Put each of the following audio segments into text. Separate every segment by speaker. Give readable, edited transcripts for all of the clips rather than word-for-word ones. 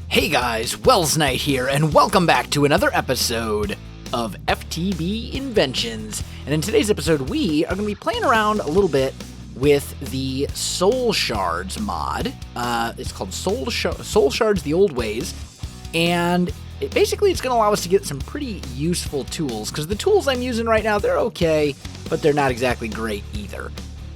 Speaker 1: Hey guys, Welsknight here, and welcome back to another episode of FTB Inventions. And in today's episode, we are going to be playing around a little bit with the Soul Shards mod. It's called Soul Shards the Old Ways, and it's going to allow us to get some pretty useful tools, because the tools I'm using right now, they're okay, but they're not exactly great either.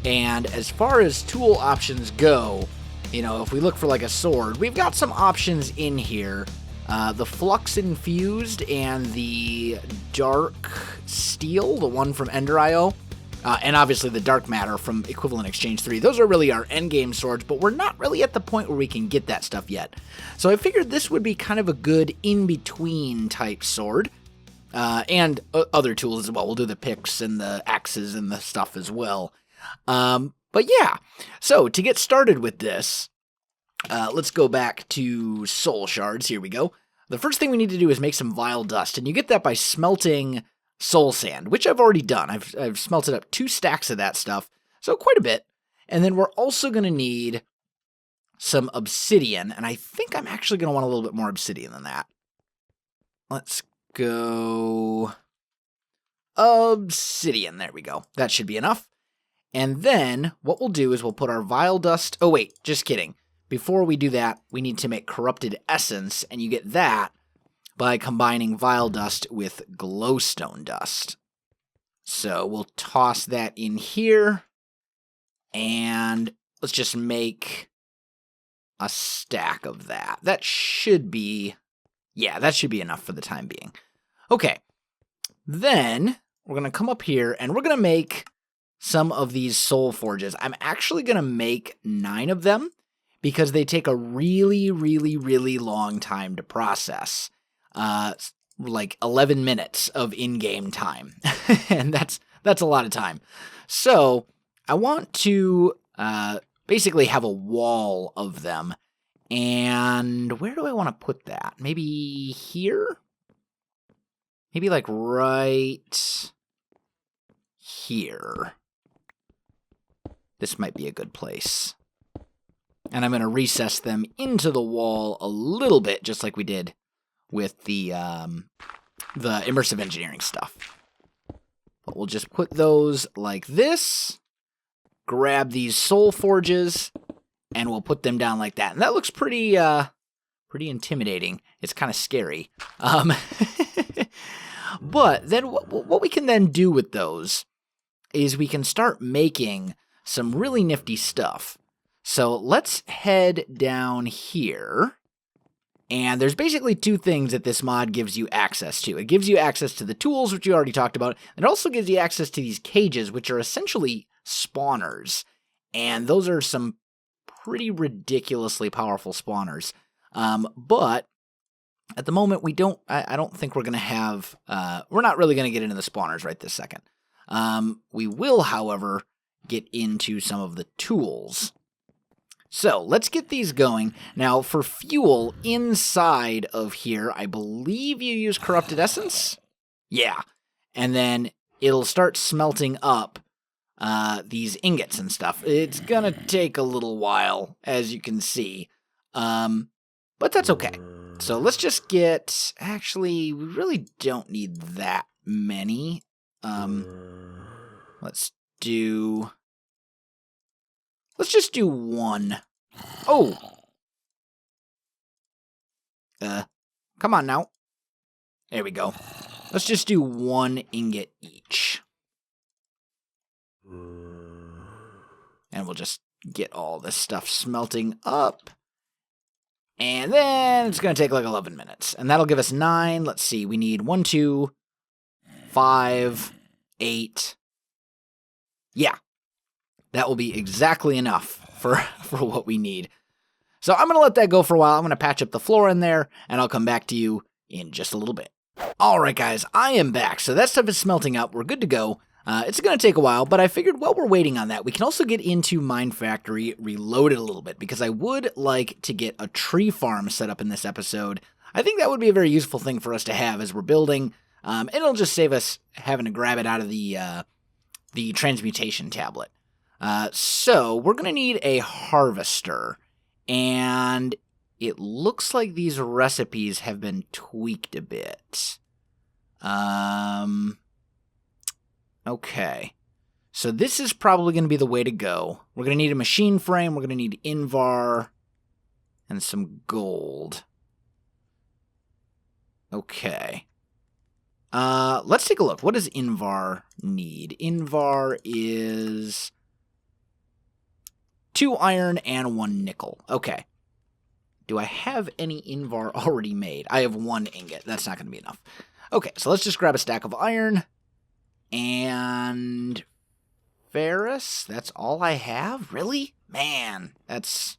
Speaker 1: And as far as tool options go, you know, if we look for like a sword, we've got some options in here. The Flux Infused and the Dark Steel, the one from Ender.io, and obviously the Dark Matter from Equivalent Exchange 3. Those are really our endgame swords, but we're not really at the point where we can get that stuff yet. So I figured this would be kind of a good in-between type sword, and other tools as well. We'll do the picks and the axes and the stuff as well. But yeah, so to get started with this, let's go back to Soul Shards. Here we go. The first thing we need to do is make some vile dust, and you get that by smelting soul sand, which I've already done. I've smelted up 2 stacks of that stuff, so quite a bit. And then we're also going to need some obsidian, and I think I'm actually going to want a little bit more obsidian than that. Let's go obsidian. There we go. That should be enough. And then what we'll do is we'll put our vile dust. Oh, wait, just kidding. Before we do that, we need to make corrupted essence, and you get that by combining vile dust with glowstone dust. So we'll toss that in here, and let's just make a stack of that. That should be, yeah, that should be enough for the time being. Okay, then we're going to come up here, and we're going to make some of these soul forges. I'm actually going to make 9 of them because they take a really, really, really long time to process. Like 11 minutes of in-game time. And that's a lot of time. So I want to basically have a wall of them. And where do I want to put that? Maybe here? Maybe like right here. This might be a good place. And I'm going to recess them into the wall a little bit, just like we did with the immersive engineering stuff. But we'll just put those like this, grab these soul forges, and we'll put them down like that. And that looks pretty intimidating. It's kind of scary. But then what we can then do with those is we can start making some really nifty stuff. So let's head down here. And there's basically 2 things that this mod gives you access to. It gives you access to the tools, which you already talked about. It also gives you access to these cages, which are essentially spawners. And those are some pretty ridiculously powerful spawners. But at the moment, I don't think we're going to have, we're not really going to get into the spawners right this second. We will, however, get into some of the tools. So let's get these going. Now, for fuel inside of here, I believe you use corrupted essence? Yeah. And then it'll start smelting up these ingots and stuff. It's gonna take a little while, as you can see. But that's okay. So let's just get... Actually, we really don't need that many. Let's just do 1. Oh! Come on now. There we go. Let's just do 1 ingot each. And we'll just get all this stuff smelting up. And then it's going to take like 11 minutes. And that'll give us 9. Let's see. We need 1, 2, 5, 8. Yeah. That will be exactly enough for what we need. So I'm going to let that go for a while. I'm going to patch up the floor in there, and I'll come back to you in just a little bit. Alright guys, I am back. So that stuff is smelting up. We're good to go. It's going to take a while, but I figured while we're waiting on that, we can also get into Mine Factory Reloaded a little bit, because I would like to get a tree farm set up in this episode. I think that would be a very useful thing for us to have as we're building, and it'll just save us having to grab it out of the transmutation tablet. So we're going to need a harvester. And it looks like these recipes have been tweaked a bit. Okay. So this is probably going to be the way to go. We're going to need a machine frame. We're going to need Invar and some gold. Okay. Let's take a look. What does Invar need? Invar is 2 iron and 1 nickel. Okay. Do I have any Invar already made? I have 1 ingot. That's not going to be enough. Okay, so let's just grab a stack of iron and ferrous. That's all I have? Really? Man, that's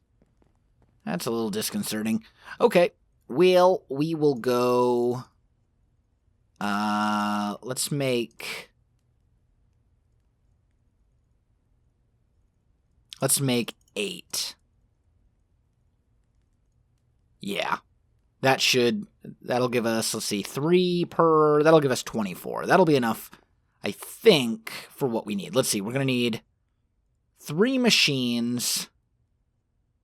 Speaker 1: a little disconcerting. Okay, well, we will go... let's make 8. Yeah. That'll give us, let's see, 3 per, that'll give us 24. That'll be enough, I think, for what we need. Let's see, we're going to need 3 machines.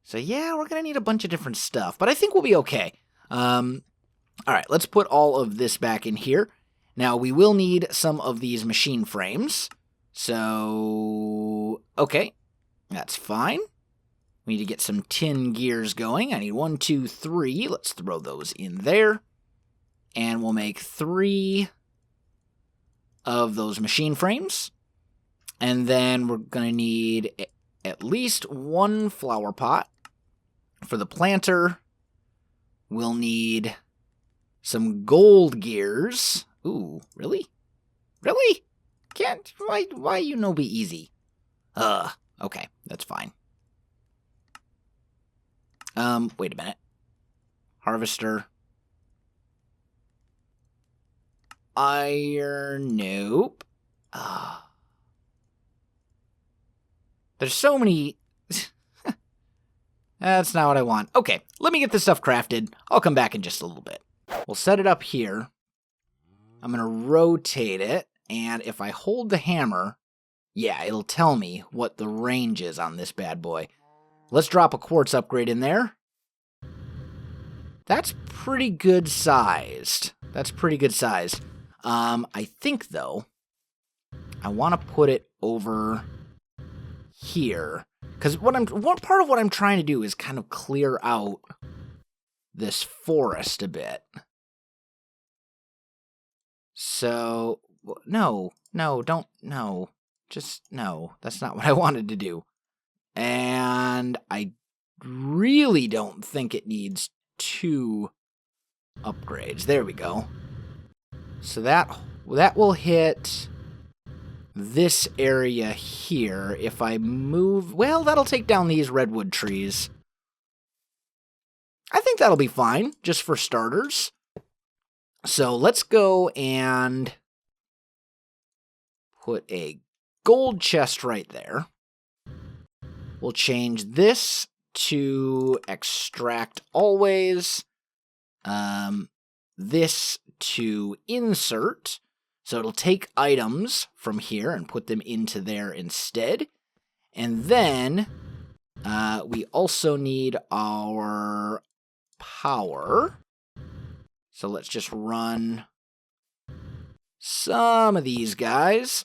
Speaker 1: So yeah, we're going to need a bunch of different stuff, but I think we'll be okay. All right, let's put all of this back in here. Now, we will need some of these machine frames. So, okay, that's fine. We need to get some tin gears going. I need 1, 2, 3. Let's throw those in there. And we'll make 3 of those machine frames. And then we're going to need at least 1 flower pot for the planter. We'll need some gold gears. Ooh, really? Really? Can't, why you no be easy? Okay, that's fine. Wait a minute. Harvester. Iron, nope. There's so many... That's not what I want. Okay, let me get this stuff crafted. I'll come back in just a little bit. We'll set it up here. I'm going to rotate it, and if I hold the hammer, yeah, it'll tell me what the range is on this bad boy. Let's drop a quartz upgrade in there. That's pretty good sized. That's pretty good sized. I think, though, I want to put it over here. Because one part of what I'm trying to do is kind of clear out this forest a bit. So, no, don't, no. Just, no. That's not what I wanted to do. And I really don't think it needs 2 upgrades. There we go. So that will hit this area here. If I move... Well, that'll take down these redwood trees. I think that'll be fine, just for starters. So let's go and put a gold chest right there. We'll change this to extract always. This to insert. So it'll take items from here and put them into there instead. And then we also need our power. So let's just run some of these guys.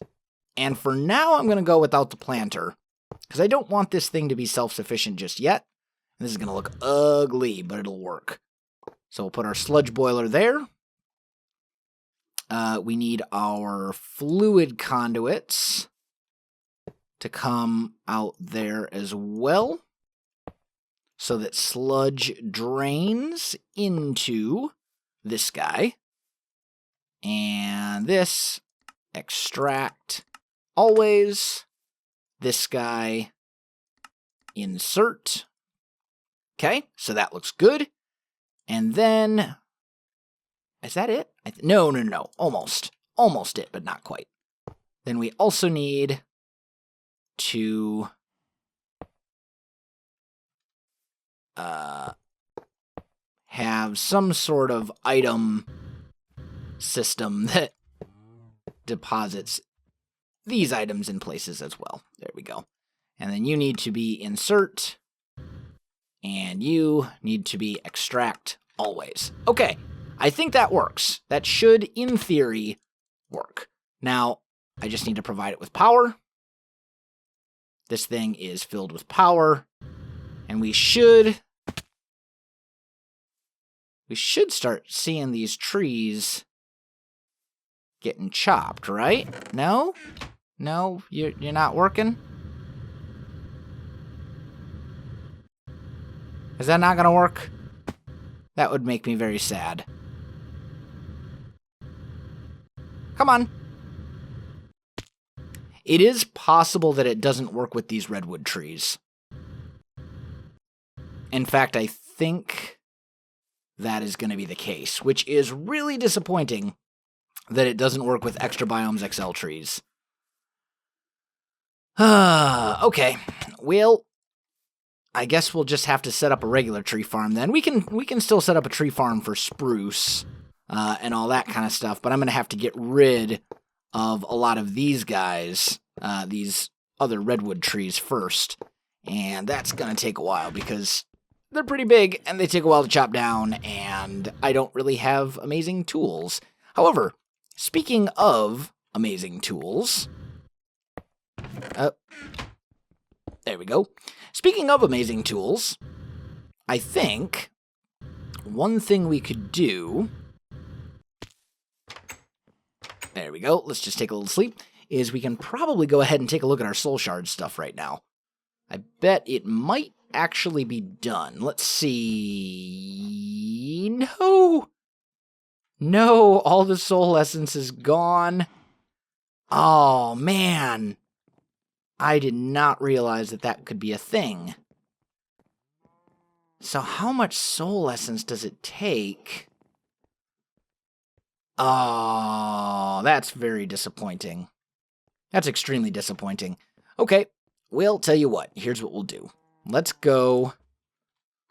Speaker 1: And for now, I'm going to go without the planter, because I don't want this thing to be self-sufficient just yet. This is going to look ugly, but it'll work. So we'll put our sludge boiler there. We need our fluid conduits to come out there as well, so that sludge drains into this guy. And this, extract always. This guy, insert. Okay, so that looks good. And then, is that it? No. Almost it, but not quite. Then we also need to have some sort of item system that deposits these items in places as well. There we go. And then you need to be insert. And you need to be extract always. Okay, I think that works. That should, in theory, work. Now, I just need to provide it with power. This thing is filled with power. And we should start seeing these trees getting chopped, right? No? No? You're not working? Is that not gonna work? That would make me very sad. Come on. It is possible that it doesn't work with these redwood trees. In fact, I think that is going to be the case, which is really disappointing that it doesn't work with Extra Biomes XL trees. Okay, well, I guess we'll just have to set up a regular tree farm then. We can still set up a tree farm for spruce and all that kind of stuff, but I'm going to have to get rid of a lot of these guys, these other redwood trees first, and that's going to take a while because they're pretty big and they take a while to chop down, and I don't really have amazing tools. However, speaking of amazing tools, there we go. Speaking of amazing tools, I think one thing we could do, there we go, let's just take a little sleep, is we can probably go ahead and take a look at our soul shard stuff right now. I bet it might actually be done. Let's see. No! No, all the soul essence is gone. Oh, man. I did not realize that that could be a thing. So how much soul essence does it take? Oh, that's very disappointing. That's extremely disappointing. Okay, we'll tell you what. Here's what we'll do. Let's go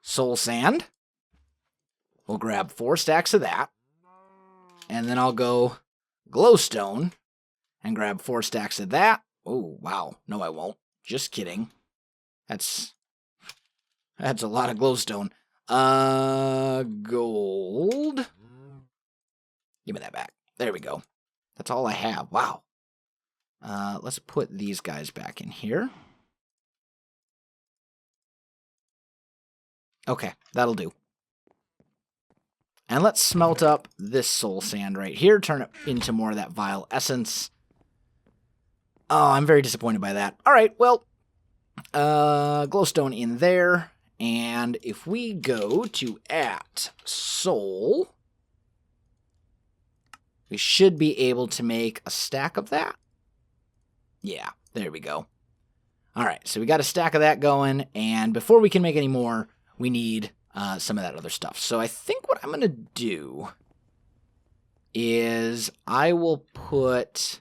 Speaker 1: soul sand. We'll grab 4 stacks of that. And then I'll go glowstone and grab 4 stacks of that. Oh, wow. No, I won't. Just kidding. That's a lot of glowstone. Gold. Give me that back. There we go. That's all I have. Wow. Let's put these guys back in here. Okay, that'll do. And let's smelt up this soul sand right here. Turn it into more of that vile essence. Oh, I'm very disappointed by that. All right, well, glowstone in there. And if we go to @soul, we should be able to make a stack of that. Yeah, there we go. All right, so we got a stack of that going. And before we can make any more, we need some of that other stuff. So I think what I'm going to do is I will put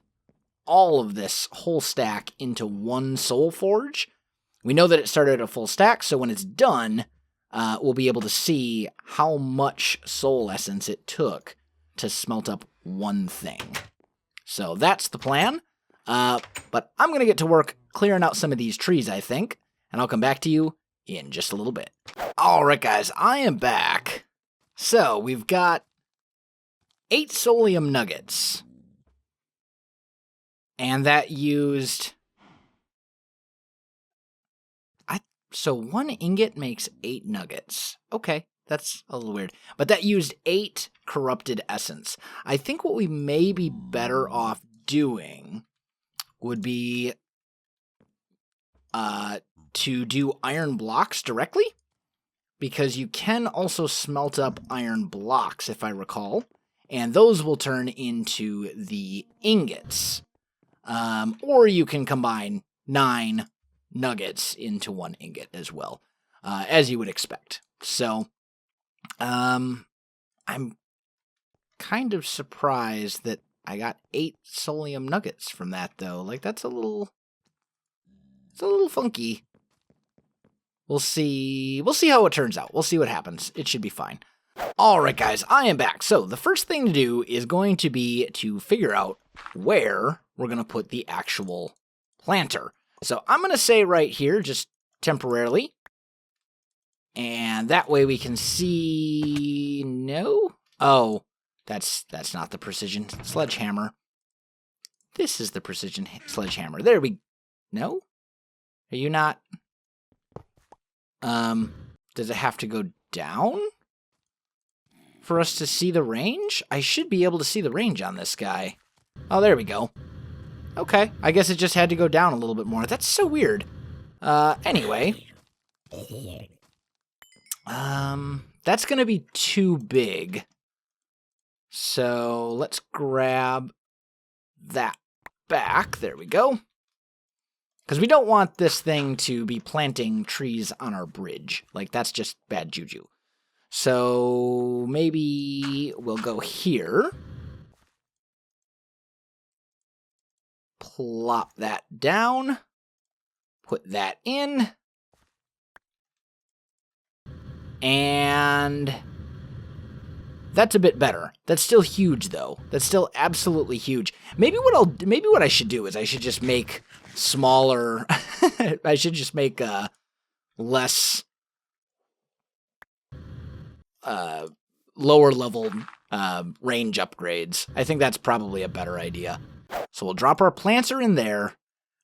Speaker 1: all of this whole stack into one soul forge. We know that it started at a full stack, so when it's done, we'll be able to see how much soul essence it took to smelt up one thing. So that's the plan. But I'm going to get to work clearing out some of these trees, I think, and I'll come back to you in just a little bit. Alright guys, I am back. So, we've got 8 soulium nuggets. And that used... So 1 ingot makes 8 nuggets. Okay, that's a little weird. But that used 8 corrupted essence. I think what we may be better off doing would be to do iron blocks directly, because you can also smelt up iron blocks, if I recall, and those will turn into the ingots. Or you can combine 9 nuggets into 1 ingot as well, as you would expect. So, I'm kind of surprised that I got 8 soulium nuggets from that, though. Like, that's a little funky. We'll see how it turns out. We'll see what happens. It should be fine. Alright guys, I am back. So the first thing to do is going to be to figure out where we're going to put the actual planter. So I'm going to say right here, just temporarily. And that way we can see... No? Oh, that's not the precision sledgehammer. This is the precision sledgehammer. There we... No? Are you not... Does it have to go down for us to see the range? I should be able to see the range on this guy. Oh, there we go. Okay, I guess it just had to go down a little bit more. That's so weird. Anyway. That's gonna be too big. So let's grab that back. There we go. Because we don't want this thing to be planting trees on our bridge. Like, that's just bad juju. So maybe we'll go here. Plop that down. Put that in. And that's a bit better. That's still huge, though. That's still absolutely huge. Maybe what I should do is I should just make smaller. I should just make less lower level range upgrades. I think that's probably a better idea. So we'll drop our planter in there,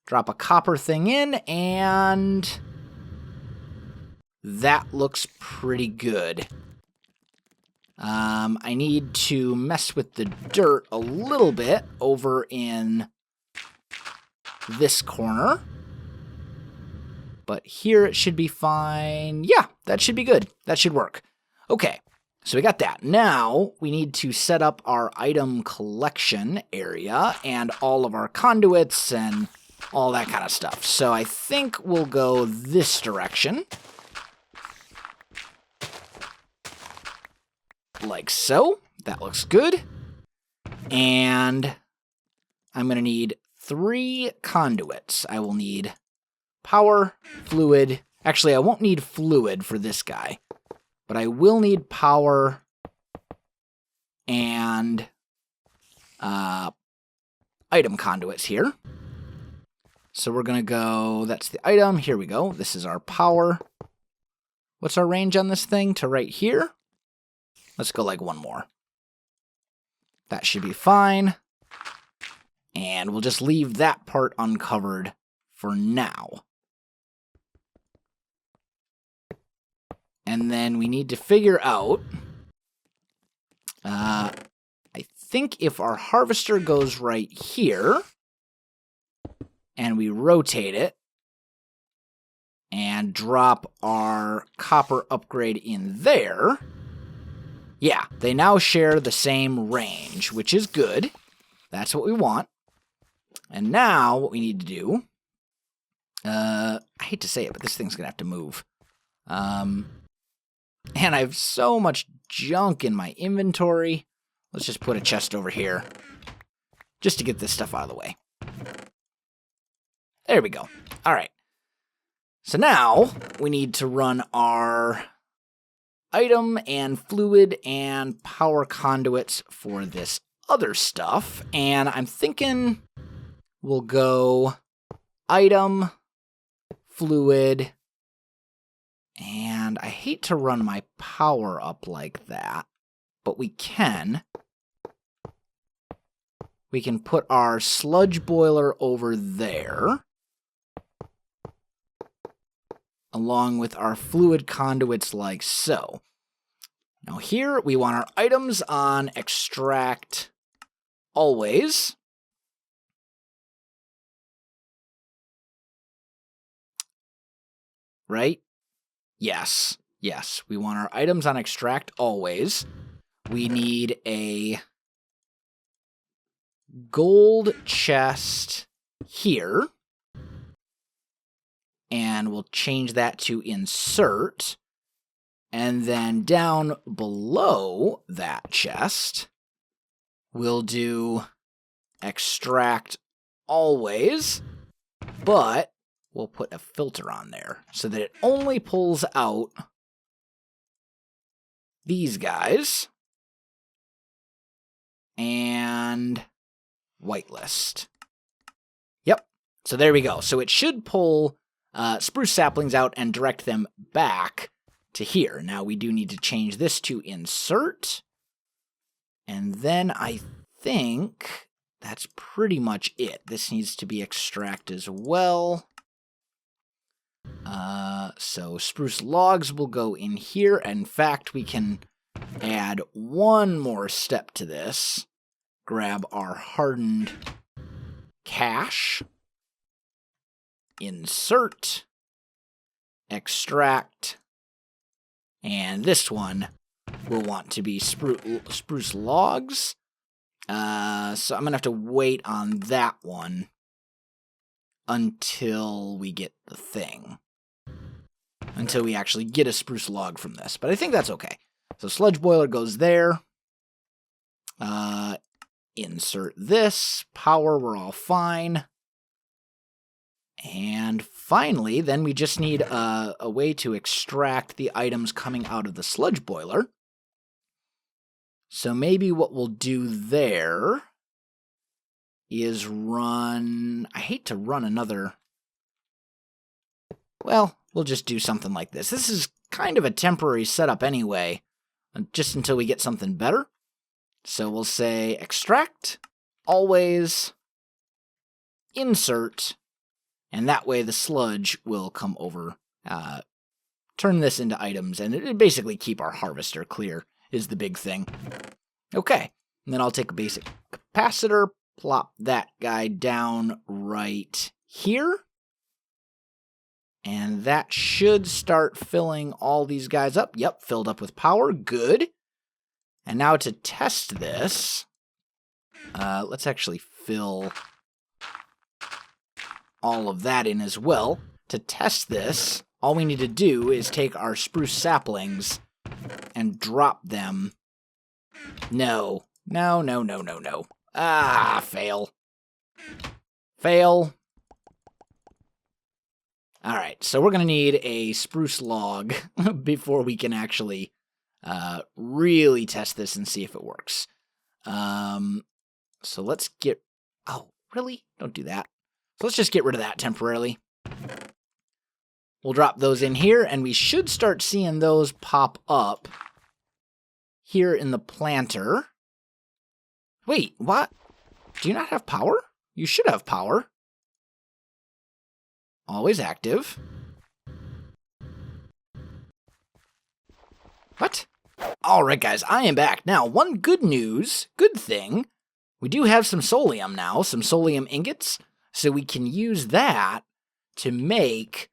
Speaker 1: drop a copper thing in, and that looks pretty good. I need to mess with the dirt a little bit over in this corner. But here it should be fine. Yeah, that should be good. That should work. Okay, so we got that. Now we need to set up our item collection area and all of our conduits and all that kind of stuff. So I think we'll go this direction. Like so. That looks good. And I'm going to need 3 conduits. I will need power, fluid. Actually, I won't need fluid for this guy. But I will need power and item conduits here. So we're going to go, that's the item. Here we go. This is our power. What's our range on this thing? To right here? Let's go like one more. That should be fine. And we'll just leave that part uncovered for now. And then we need to figure out, I think if our harvester goes right here, and we rotate it, and drop our copper upgrade in there, yeah, they now share the same range, which is good. That's what we want. And now what we need to do, I hate to say it, but this thing's going to have to move. And I have so much junk in my inventory. Let's just put a chest over here, just to get this stuff out of the way. There we go. All right. So now we need to run our item and fluid and power conduits for this other stuff. And I'm thinking we'll go item, fluid, and I hate to run my power up like that, but we can. We can put our sludge boiler over there, along with our fluid conduits like so. Now here, we want our items on extract always. Right? Yes. Yes. We want our items on extract always. We need a gold chest here. And we'll change that to insert. And then down below that chest, we'll do extract always, but we'll put a filter on there so that it only pulls out these guys and whitelist. Yep. So there we go. So it should pull spruce saplings out and direct them back to here. Now we do need to change this to insert. And then I think that's pretty much it. This needs to be extract as well. So spruce logs will go in here. In fact, we can add one more step to this. Grab our hardened cache. Insert. Extract. And this one will want to be spruce logs. So I'm going to have to wait on that one until we get the thing. Until we actually get a spruce log from this. But I think that's okay. So sludge boiler goes there. Insert this. Power, we're all fine. And finally, then we just need a way to extract the items coming out of the sludge boiler. So maybe what we'll do there is run... I hate to run another... Well, we'll just do something like this. This is kind of a temporary setup anyway, just until we get something better. So we'll say extract, always, insert, and that way the sludge will come over, turn this into items, and it basically keep our harvester clear is the big thing. Okay, and then I'll take a basic capacitor, plop that guy down right here. And that should start filling all these guys up. Yep, filled up with power. Good. And now to test this, let's actually fill all of that in as well. To test this, all we need to do is take our spruce saplings and drop them. No. No, no, no, no, no. Ah, fail. Fail. Alright, so we're going to need a spruce log before we can actually really test this and see if it works. So let's get... Oh, really? Don't do that. So let's just get rid of that temporarily. We'll drop those in here, and we should start seeing those pop up here in the planter. Wait, what? Do you not have power? You should have power. Always active. What? Alright guys, I am back. Now, one good thing, we do have some solium now, some solium ingots, so we can use that to make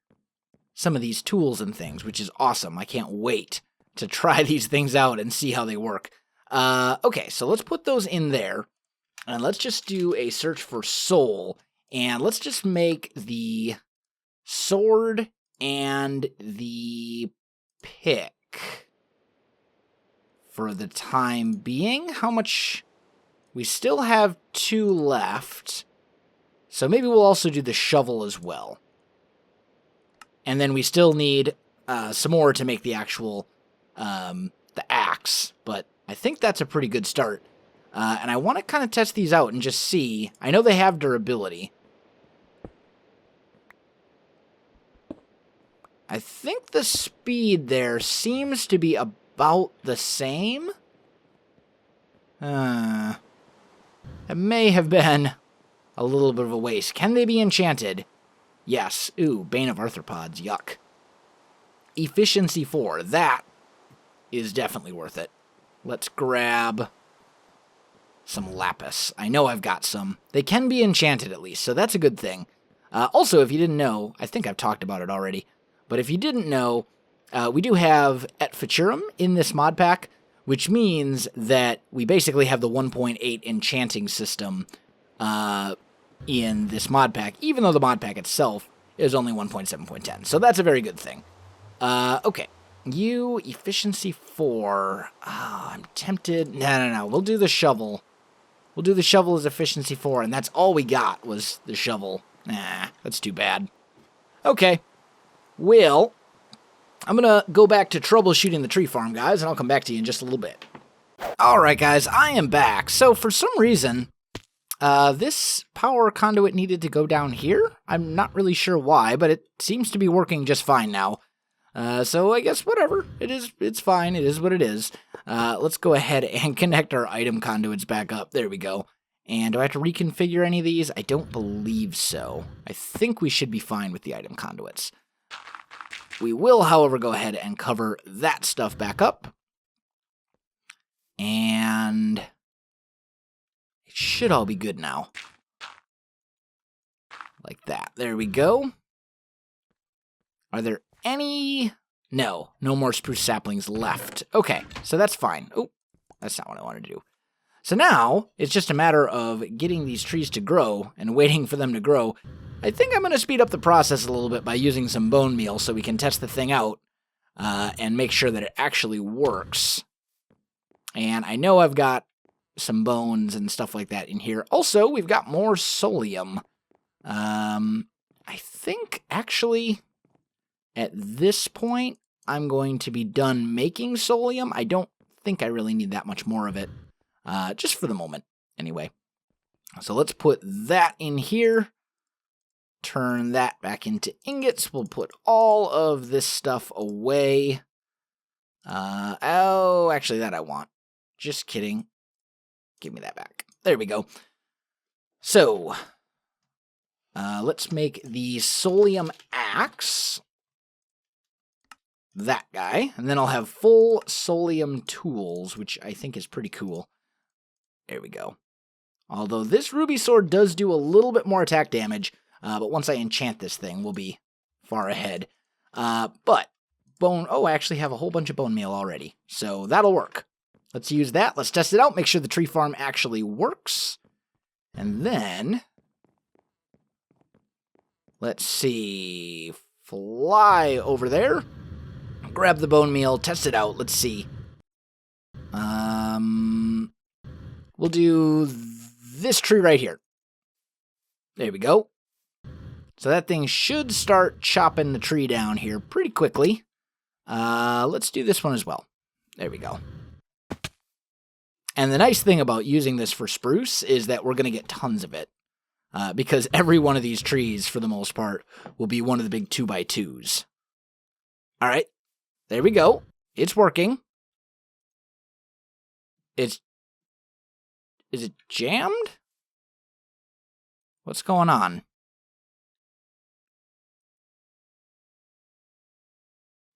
Speaker 1: some of these tools and things, which is awesome. I can't wait to try these things out and see how they work. Okay, so let's put those in there, and let's just do a search for soul, and let's just make the sword and the pick for the time being. How much? We still have 2 left, so maybe we'll also do the shovel as well. And then we still need some more to make the actual the axe, but I think that's a pretty good start. And I want to kind of test these out and just see. I know they have durability. I think the speed there seems to be about the same. It may have been a little bit of a waste. Can they be enchanted? Yes. Ooh, Bane of Arthropods. Yuck. Efficiency 4. That is definitely worth it. Let's grab some lapis. I know I've got some. They can be enchanted at least, so that's a good thing. Also, if you didn't know, I think I've talked about it already, but if you didn't know, we do have Et Futurum in this mod pack, which means that we basically have the 1.8 enchanting system in this mod pack, even though the mod pack itself is only 1.7.10. So that's a very good thing. Okay. You, efficiency 4. I'm tempted. No. We'll do the shovel. We'll do the shovel as efficiency 4, and that's all we got was the shovel. Nah, that's too bad. Okay. Well, I'm going to go back to troubleshooting the tree farm, guys, and I'll come back to you in just a little bit. Alright, guys, I am back. So, for some reason, This power conduit needed to go down here. I'm not really sure why, but it seems to be working just fine now. So I guess whatever. It's fine. It is what it is. Let's go ahead and connect our item conduits back up. There we go. And do I have to reconfigure any of these? I don't believe so. I think we should be fine with the item conduits. We will, however, go ahead and cover that stuff back up. And it should all be good now. Like that. There we go. Are there any? No more spruce saplings left. Okay, so that's fine. Oh, that's not what I wanted to do. So now, it's just a matter of getting these trees to grow and waiting for them to grow. I think I'm going to speed up the process a little bit by using some bone meal so we can test the thing out and make sure that it actually works. And I know I've got some bones and stuff like that in here. Also, we've got more solium. I think, actually, at this point, I'm going to be done making solium. I don't think I really need that much more of it. Just for the moment, anyway. So let's put that in here. Turn that back into ingots. We'll put all of this stuff away. Oh, actually, that I want. Just kidding. Give me that back. There we go. So, let's make the solium axe. That guy. And then I'll have full solium tools, which I think is pretty cool. There we go. Although this ruby sword does do a little bit more attack damage, but once I enchant this thing, we'll be far ahead. But bone... Oh, I actually have a whole bunch of bone meal already, so that'll work. Let's use that. Let's test it out, make sure the tree farm actually works. And then... let's see... fly over there. Grab the bone meal, test it out. Let's see. We'll do this tree right here. There we go. So that thing should start chopping the tree down here pretty quickly. Let's do this one as well. There we go. And the nice thing about using this for spruce is that we're going to get tons of it. Because every one of these trees, for the most part, will be one of the big 2x2s. All right. There we go. It's working. Is it jammed? What's going on?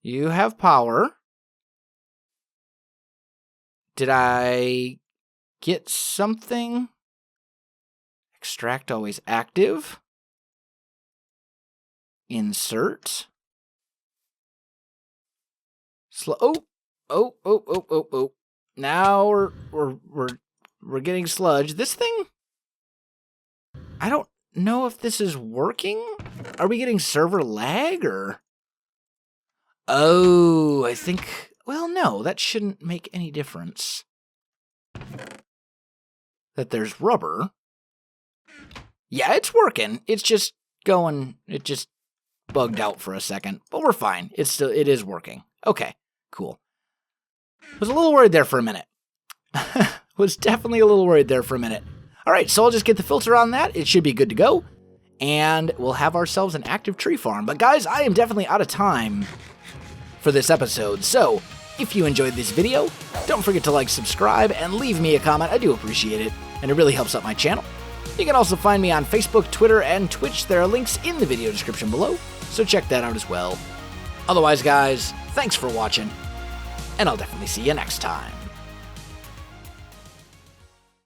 Speaker 1: You have power. Did I get something? Extract always active. Insert. Oh. Now we're getting sludge. This thing? I don't know if this is working. Are we getting server lag or? Oh, I think, well, no, that shouldn't make any difference. That there's rubber. Yeah, it's working. It's just going, it just bugged out for a second, but we're fine. It is working. Okay, cool. Was a little worried there for a minute. Was definitely a little worried there for a minute. All right, so I'll just get the filter on that. It should be good to go. And we'll have ourselves an active tree farm. But guys, I am definitely out of time for this episode. So if you enjoyed this video, don't forget to like, subscribe, and leave me a comment. I do appreciate it, and it really helps out my channel. You can also find me on Facebook, Twitter, and Twitch. There are links in the video description below, so check that out as well. Otherwise, guys, thanks for watching, and I'll definitely see you next time.